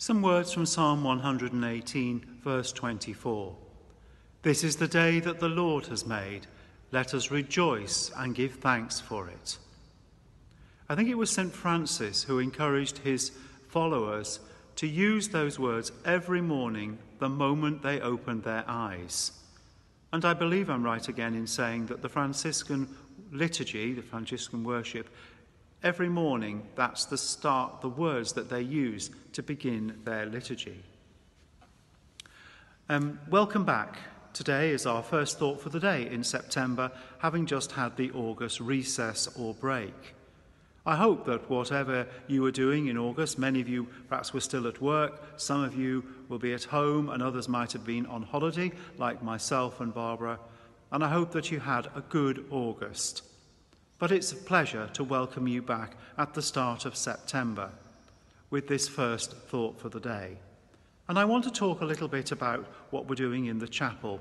Some words from Psalm 118, verse 24. This is the day that the Lord has made. Let us rejoice and give thanks for it. I think it was St. Francis who encouraged his followers to use those words every morning the moment they opened their eyes. And I believe I'm right again in saying that the Franciscan liturgy, the Franciscan worship, every morning that's the words that they use to begin their liturgy. Welcome back. Today is our first thought for the day in September, having just had the August recess or break. I hope that whatever you were doing in August, many of you perhaps were still at work, some of you will be at home, and others might have been on holiday, like myself and Barbara, and I hope that you had a good August. But it's a pleasure to welcome you back at the start of September with this first thought for the day. And I want to talk a little bit about what we're doing in the chapel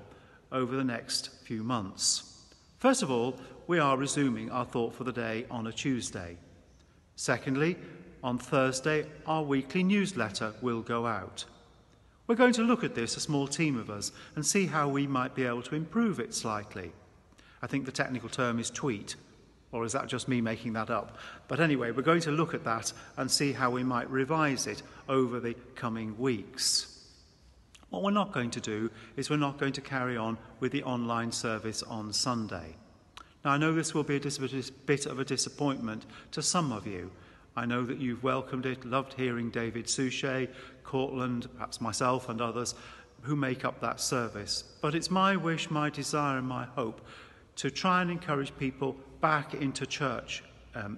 over the next few months. First of all, we are resuming our thought for the day on a Tuesday. Secondly, on Thursday, our weekly newsletter will go out. We're going to look at this, a small team of us, and see how we might be able to improve it slightly. I think the technical term is tweet, or is that just me making that up? But anyway, we're going to look at that and see how we might revise it over the coming weeks. What we're not going to do is we're not going to carry on with the online service on Sunday. Now, I know this will be a bit of a disappointment to some of you. I know that you've welcomed it, loved hearing David Suchet, Cortland, perhaps myself and others who make up that service. But it's my wish, my desire and my hope to try and encourage people back into church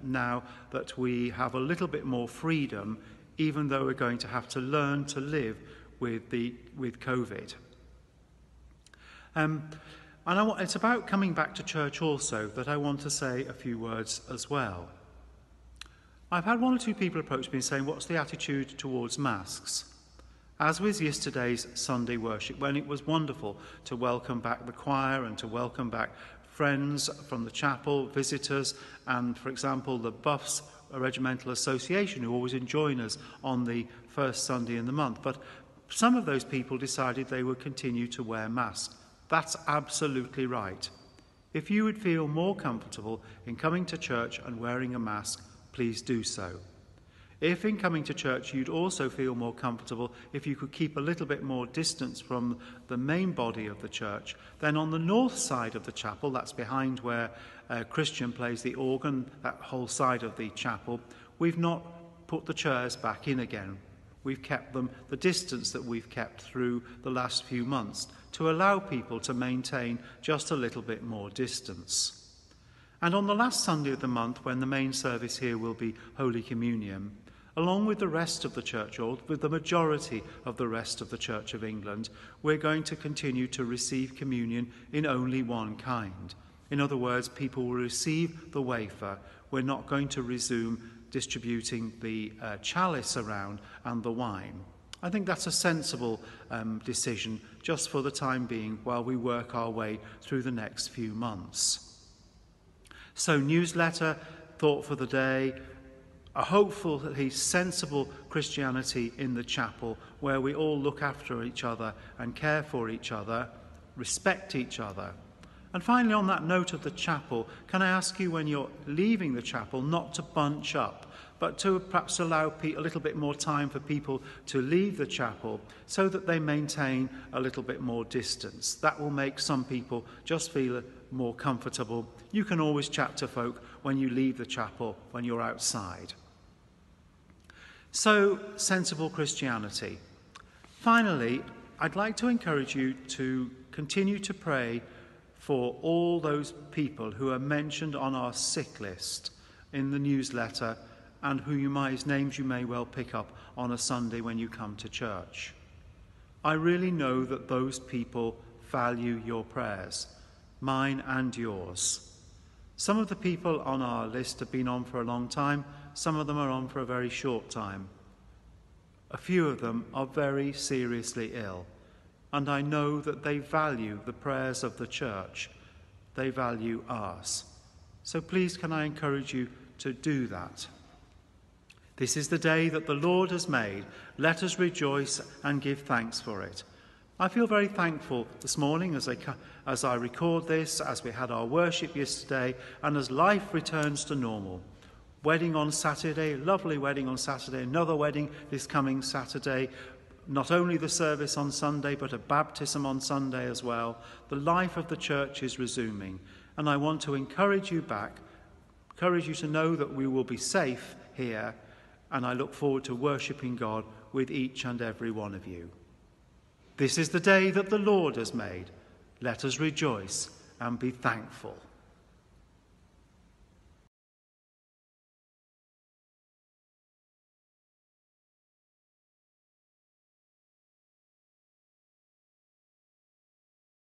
now that we have a little bit more freedom, even though we're going to have to learn to live with COVID. It's about coming back to church also that I want to say a few words as well. I've had one or two people approach me saying, what's the attitude towards masks? As with yesterday's Sunday worship, when it was wonderful to welcome back the choir and to welcome back friends from the chapel, visitors, and, for example, the Buffs Regimental Association, who always join us on the first Sunday in the month. But some of those people decided they would continue to wear masks. That's absolutely right. If you would feel more comfortable in coming to church and wearing a mask, please do so. If in coming to church you'd also feel more comfortable if you could keep a little bit more distance from the main body of the church, then on the north side of the chapel, that's behind where Christian plays the organ, that whole side of the chapel, we've not put the chairs back in again. We've kept them the distance that we've kept through the last few months to allow people to maintain just a little bit more distance. And on the last Sunday of the month, when the main service here will be Holy Communion, along with the rest of the church, or with the majority of the rest of the Church of England, we're going to continue to receive communion in only one kind. In other words, people will receive the wafer. We're not going to resume distributing the chalice around and the wine. I think that's a sensible decision just for the time being while we work our way through the next few months. So newsletter, thought for the day, a hopefully sensible Christianity in the chapel where we all look after each other and care for each other, respect each other. And finally, on that note of the chapel, can I ask you when you're leaving the chapel not to bunch up, but to perhaps allow a little bit more time for people to leave the chapel so that they maintain a little bit more distance. That will make some people just feel more comfortable. You can always chat to folk when you leave the chapel, when you're outside. So, sensible Christianity. Finally, I'd like to encourage you to continue to pray for all those people who are mentioned on our sick list in the newsletter and whose names you may well pick up on a Sunday when you come to church. I really know that those people value your prayers, mine and yours. Some of the people on our list have been on for a long time, some of them are on for a very short time. A few of them are very seriously ill, and I know that they value the prayers of the church. They value ours. So please can I encourage you to do that. This is the day that the Lord has made. Let us rejoice and give thanks for it. I feel very thankful this morning as I record this, as we had our worship yesterday, and as life returns to normal. Wedding on Saturday, lovely wedding on Saturday, another wedding this coming Saturday, not only the service on Sunday, but a baptism on Sunday as well. The life of the church is resuming, and I want to encourage you to know that we will be safe here, and I look forward to worshipping God with each and every one of you. This is the day that the Lord has made. Let us rejoice and be thankful.